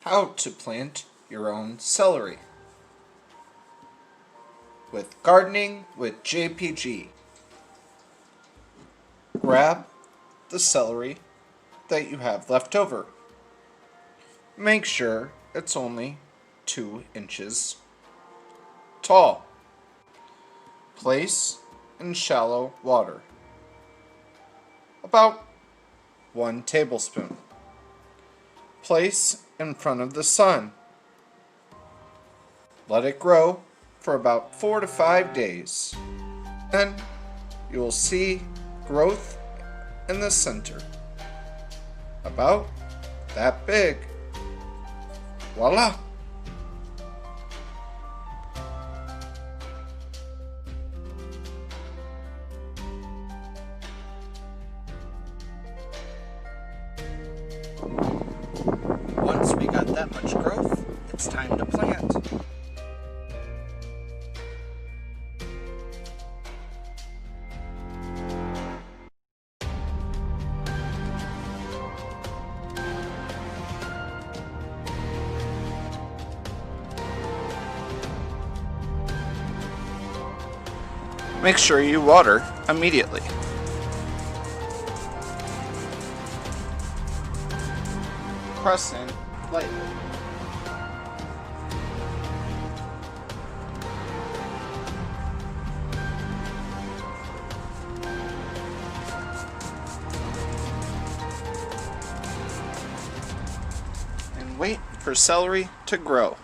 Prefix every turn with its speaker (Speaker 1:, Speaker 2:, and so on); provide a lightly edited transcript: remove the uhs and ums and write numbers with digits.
Speaker 1: How to plant your own celery with Gardening with JPG. Grab the celery that you have left over. Make sure it's only 2 inches tall. Place in shallow water, about 1 tablespoon. Place in front of the sun. Let it grow for about 4 to 5 days. Then you will see growth in the center, about that big. Voila! Once we got that much growth, it's time to plant. Make sure you water immediately. Press in lightly. And wait for celery to grow.